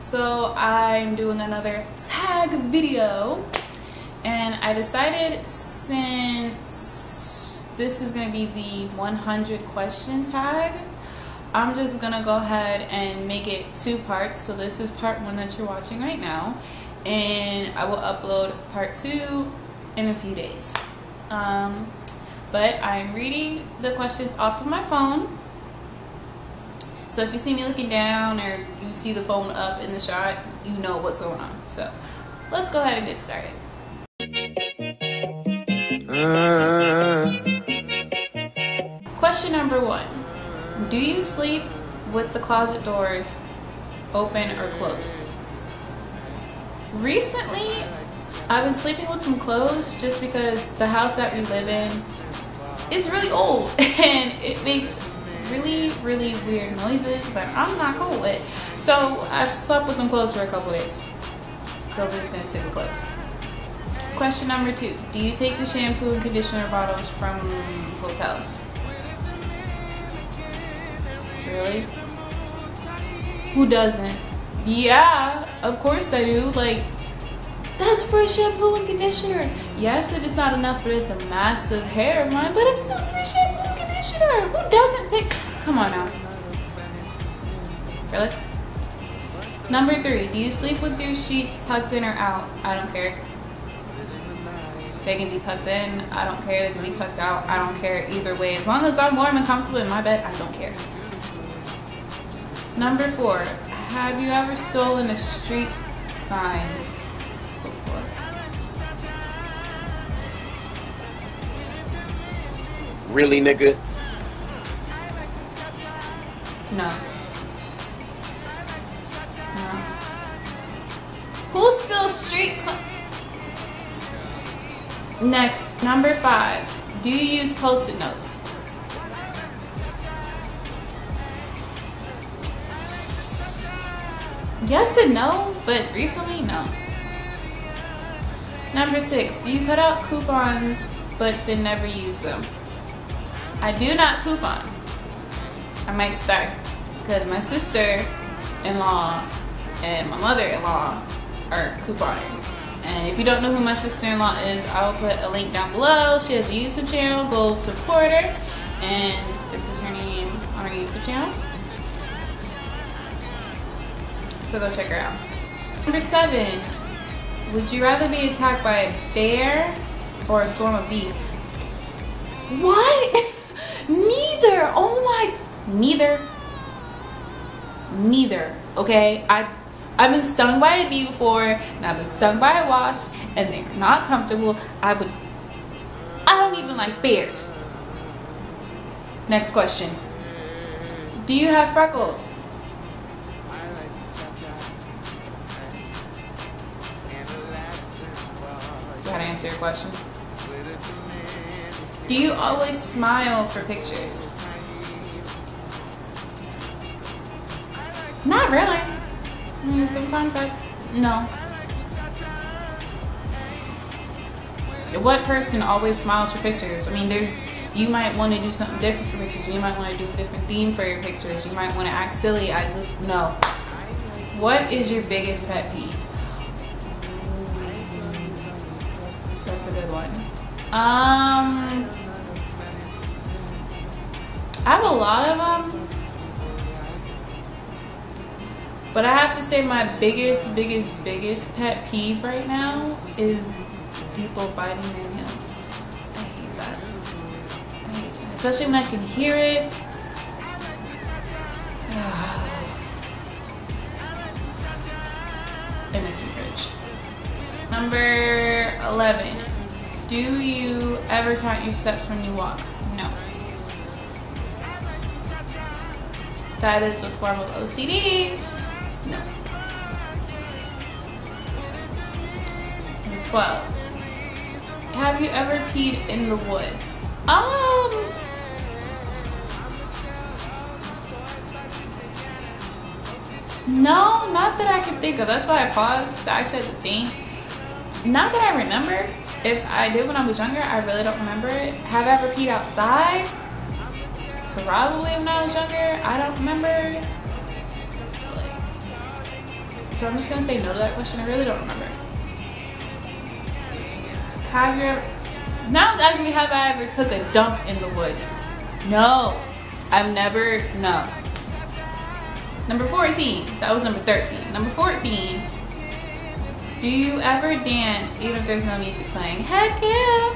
So I'm doing another tag video, and I decided, since this is gonna be the 100 question tag, I'm just gonna go ahead and make it 2 parts. So this is part 1 that you're watching right now, and I will upload part 2 in a few days. But I'm reading the questions off of my phone. So if you see me looking down or you see the phone up in the shot, you know what's going on. So let's go ahead and get started. Question number 1. Do you sleep with the closet doors open or closed? Recently, I've been sleeping with them closed just because the house that we live in is really old and it makes really weird noises that I'm not cool with. So I've slept with them closed for a couple days. So we're just gonna stick it closed. Question number 2. Do you take the shampoo and conditioner bottles from hotels? Really? Who doesn't? Yeah, of course I do. Like, that's for shampoo and conditioner. Yes, it is not enough for this massive hair of mine, but it's still for shampoo and conditioner. Who doesn't take? Come on now. Really? Number 3. Do you sleep with your sheets tucked in or out? I don't care. They can be tucked in. I don't care. They can be tucked out. I don't care either way. As long as I'm warm and comfortable in my bed, I don't care. Number 4. Have you ever stolen a street sign before? Really, nigga? No. No. Who steals street signs? Next, number 5. Do you use Post-it notes? Yes and no, but recently, no. Number 6. Do you cut out coupons but then never use them? I do not coupon. I might start, because my sister-in-law and my mother-in-law are couponers. And if you don't know who my sister-in-law is, I'll put a link down below. She has a YouTube channel. Go support her. And this is her name on her YouTube channel. So go check her out. Number 7. Would you rather be attacked by a bear or a swarm of bees? What? Neither. Oh my. Neither. Okay? I've been stung by a bee before, and I've been stung by a wasp, and they're not comfortable. I don't even like bears. Next question. Do you have freckles? How to answer your question. Do you always smile for pictures? Not really. I mean, sometimes no. What person always smiles for pictures? I mean, you might want to do something different for pictures. You might want to do a different theme for your pictures. You might want to act silly. No. What is your biggest pet peeve? That's a good one. I have a lot of them, but I have to say my biggest pet peeve right now is people biting their nails. I hate that. Especially when I can hear it. It makes me cringe. Number 11. Do you ever count your steps when you walk? No. That is a form of OCD. No. Number 12. Have you ever peed in the woods? No, not that I can think of. That's why I paused to actually have to think. Not that I remember. If I did when I was younger, I really don't remember it. Have I ever peed outside? Probably when I was younger. I don't remember. So I'm just gonna say no to that question. I really don't remember. Have you ever, now it's asking me, have I ever took a dump in the woods? No. I've never, no. Number 14, that was number 13. Number 14, do you ever dance even if there's no music playing? Heck yeah.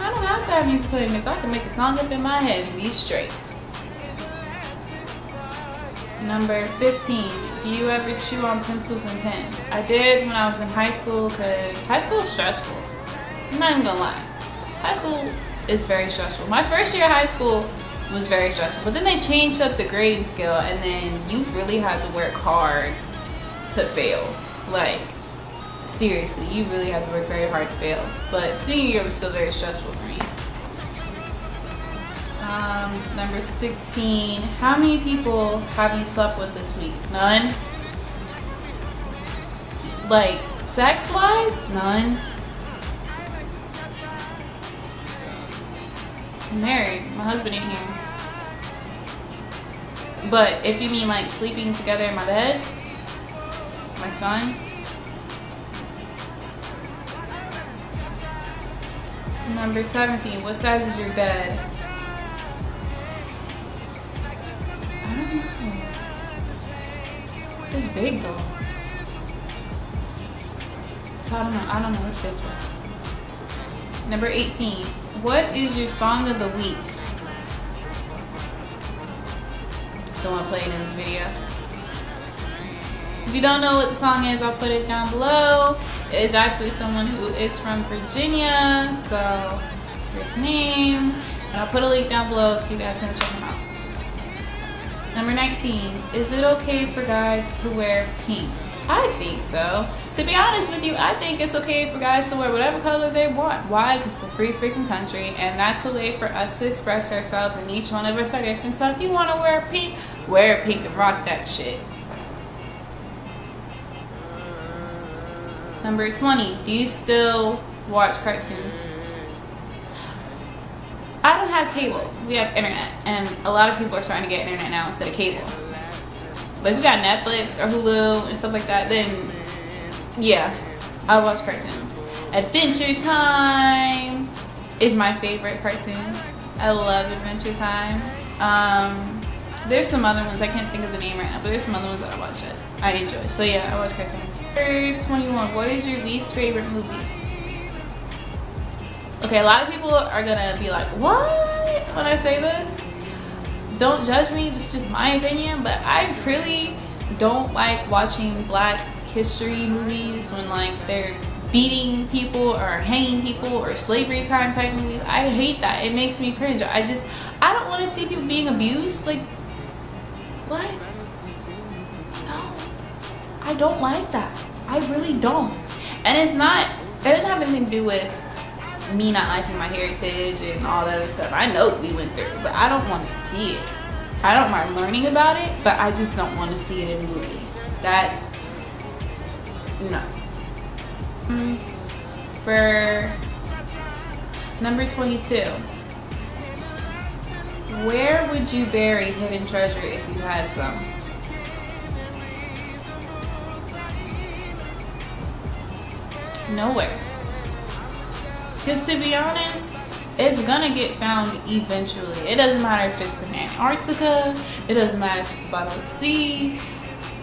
I don't have to have music playing because I can make a song up in my head and be straight. Number 15, do you ever chew on pencils and pens? I did when I was in high school because high school is stressful. I'm not even gonna lie. High school is very stressful. My first year of high school was very stressful, but then they changed up the grading scale and then you really had to work hard to fail. Like, seriously, you really had to work very hard to fail. But senior year was still very stressful for me. Number 16, how many people have you slept with this week? None. Like, sex-wise? None. I'm married. My husband ain't here. But if you mean like sleeping together in my bed, my son. Number 17, what size is your bed? I don't know. It's big though. So I don't know what's big though. Number 18, what is your song of the week? Don't want to play it in this video. If you don't know what the song is, I'll put it down below. It's actually someone who is from Virginia, so his name. And I'll put a link down below so you guys can check him out. Number 19, is it okay for guys to wear pink? I think so. To be honest with you, I think it's okay for guys to wear whatever color they want. Why? Because it's a free freaking country, and that's a way for us to express ourselves, and each one of us are different. So if you want to wear pink and rock that shit. Number 20, do you still watch cartoons? I don't have cable. We have internet, and a lot of people are starting to get internet now instead of cable. But if you got Netflix or Hulu and stuff like that, then yeah, I watch cartoons. Adventure Time is my favorite cartoon. I love Adventure Time. There's some other ones, I can't think of the name right now, but there's some other ones that I watch that I enjoy. So yeah, I watch cartoons. Number 21, what is your least favorite movie? Okay, a lot of people are gonna be like, what? When I say this? Don't judge me, it's just my opinion, but I really don't like watching Black history movies when like they're beating people or hanging people or slavery time type movies. I hate that. It makes me cringe. I don't want to see people being abused. Like, what? No, I don't like that. I really don't. And it doesn't have anything to do with me not liking my heritage and all that other stuff. I know what we went through, but I don't want to see it. I don't mind learning about it, but I just don't want to see it in a movie. No. For number 22, where would you bury hidden treasure if you had some? Nowhere. Because to be honest, it's gonna get found eventually. It doesn't matter if it's in Antarctica, it doesn't matter if it's the bottom of the sea.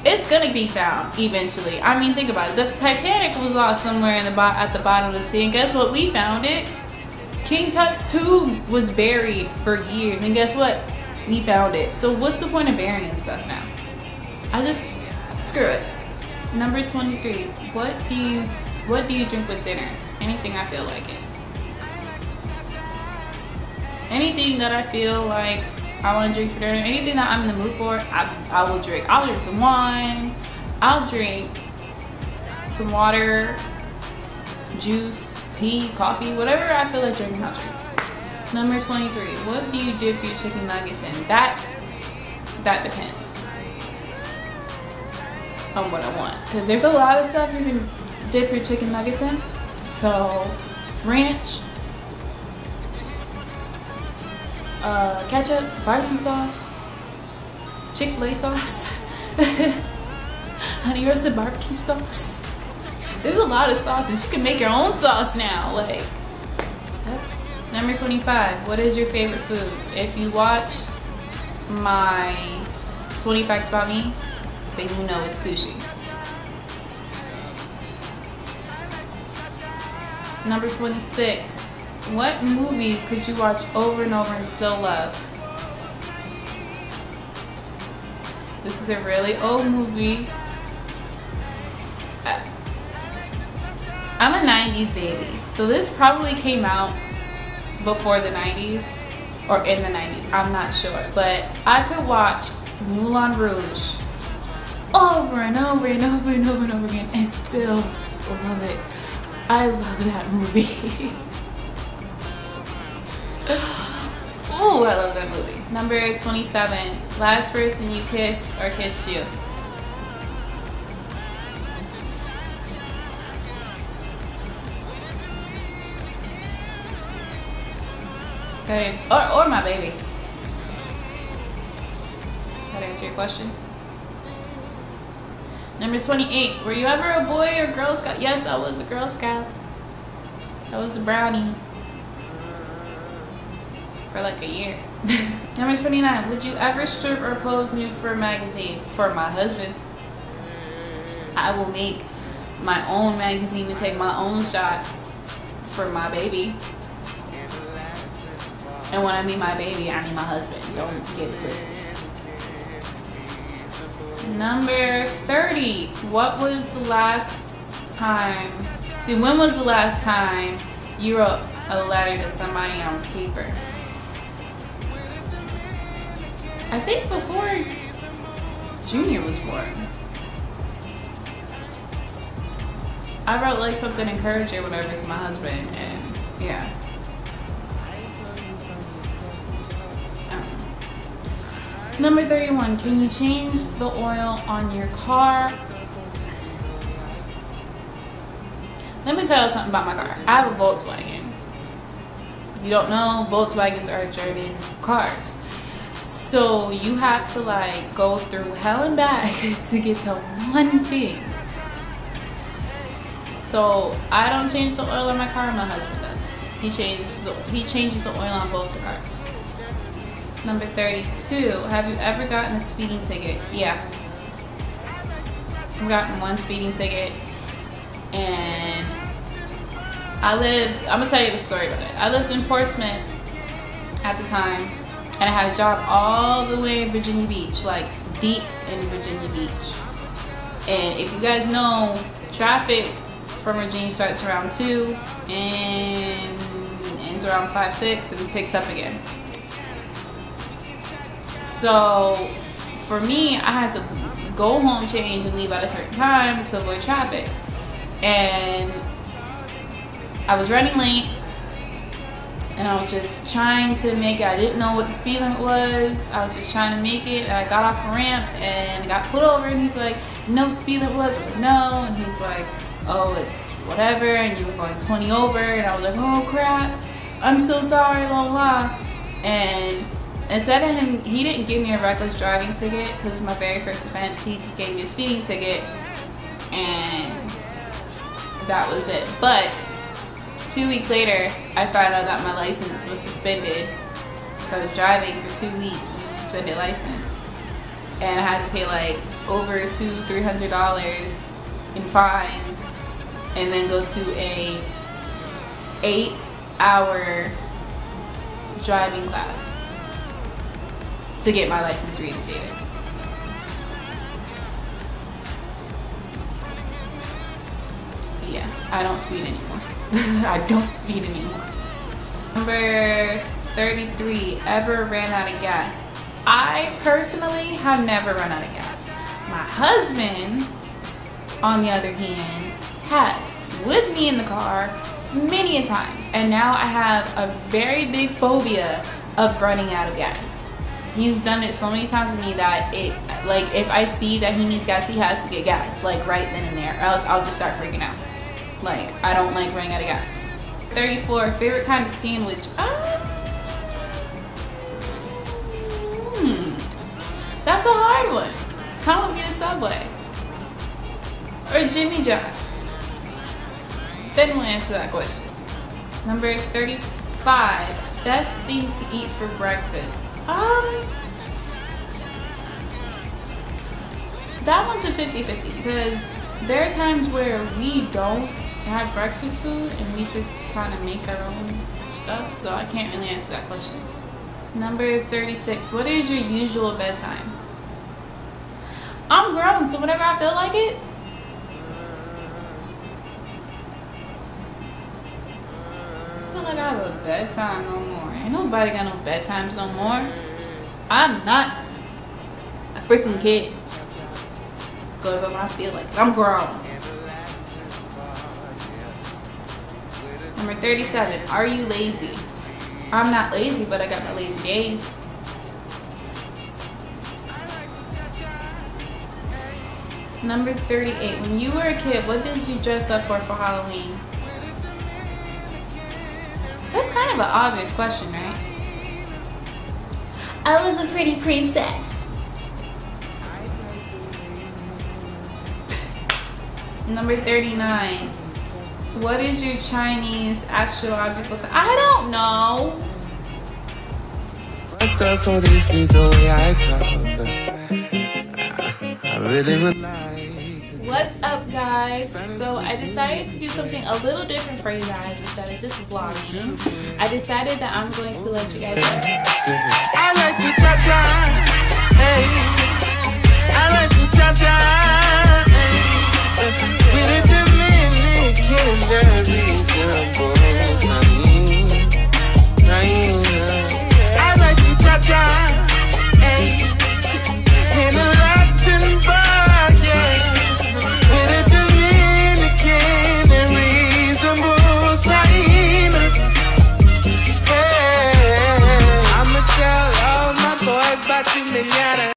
It's gonna be found eventually. I mean, think about it. The Titanic was lost somewhere at the bottom of the sea, and guess what? We found it. King Tut's tomb was buried for years, and guess what? We found it. So what's the point of burying stuff now? I just screw it. Number 23. What do you drink with dinner? Anything I feel like it. Anything that I feel like I want to drink for dinner, anything that I'm in the mood for, I will drink. I'll drink some wine, I'll drink some water, juice, tea, coffee, whatever I feel like drinking, I'll drink. Number 23, what do you dip your chicken nuggets in? That depends on what I want. Because there's a lot of stuff you can dip your chicken nuggets in. So, ranch, ketchup, barbecue sauce, Chick-fil-A sauce. honey roasted barbecue sauce. There's a lot of sauces. You can make your own sauce now. Like, number 25. What is your favorite food? If you watch my 20 facts about me, then you know it's sushi. Number 26. What movies could you watch over and over and still love? This is a really old movie. I'm a 90s baby, so this probably came out before the 90s or in the 90s. I'm not sure, but I could watch Moulin Rouge over and over and over and over and over again and still love it. I love that movie. Ooh, I love that movie. Number 27. Last person you kissed or kissed you? Okay. Or my baby. That answer your question? Number 28. Were you ever a boy or Girl Scout? Yes, I was a Girl Scout. I was a brownie. For like a year. Number 29. Would you ever strip or pose nude for a magazine? For my husband. I will make my own magazine to take my own shots for my baby. And when I mean my baby, I mean my husband. Don't get it twisted. Number 30. What was the last time? See, when was the last time you wrote a letter to somebody on paper? I think before Junior was born. I wrote like something encouraging whenever it's my husband, and yeah. Number 31, can you change the oil on your car? Let me tell you something about my car. I have a Volkswagen. If you don't know, Volkswagens are German cars. So you have to like go through hell and back to get to one thing. So I don't change the oil on my car, my husband does. He changes the oil on both the cars. Number 32. Have you ever gotten a speeding ticket? Yeah. I've gotten one speeding ticket, and I'm gonna tell you the story about it. I lived in Portsmouth at the time, and I had a job all the way in Virginia Beach, like deep in Virginia Beach. And if you guys know, traffic from Virginia starts around 2 and ends around 5, 6, and picks up again. So for me, I had to go home, change, and leave at a certain time to avoid traffic. And I was running late, and I was just trying to make it. I didn't know what the speed limit was. I was just trying to make it. And I got off the ramp and got pulled over, and he's like, "You know what the speed limit was?" I was like, "No." And he's like, "Oh, it's whatever, and you were going 20 over." And I was like, "Oh crap, I'm so sorry, blah blah." And instead of him, he didn't give me a reckless driving ticket because it was my very first offense. He just gave me a speeding ticket, and that was it. But 2 weeks later, I found out that my license was suspended. So I was driving for 2 weeks with a suspended license, and I had to pay like over $200-300 in fines, and then go to a 8-hour driving class to get my license reinstated. Yeah, I don't speed anymore. I don't speed anymore. Number 33, ever ran out of gas? I personally have never run out of gas. My husband, on the other hand, has, with me in the car many a times. And now I have a very big phobia of running out of gas. He's done it so many times with me that like if I see that he needs gas, he has to get gas like right then and there, or else I'll just start freaking out. Like, I don't like running out of gas. 34, favorite kind of sandwich. That's a hard one. Come with me to Subway. or Jimmy John's? Then we'll answer that question. Number 35. Best thing to eat for breakfast. That one's a 50-50 because there are times where we don't have breakfast food and we just kind of make our own stuff, so I can't really answer that question. Number 36. What is your usual bedtime? I'm grown, so whenever I feel like it. I feel like I have a bedtime no more. Ain't nobody got no bedtimes no more. I'm not a freaking kid. Goes on, I feel like I'm grown. Number 37. Are you lazy? I'm not lazy, but I got my lazy days. Number 38. When you were a kid, what did you dress up for Halloween? That's kind of an obvious question, right? I was a pretty princess. Number 39. What is your Chinese astrological sign? I don't know. What's up, guys? So I decided to do something a little different for you guys instead of just vlogging. I decided that I'm going to let you guys know.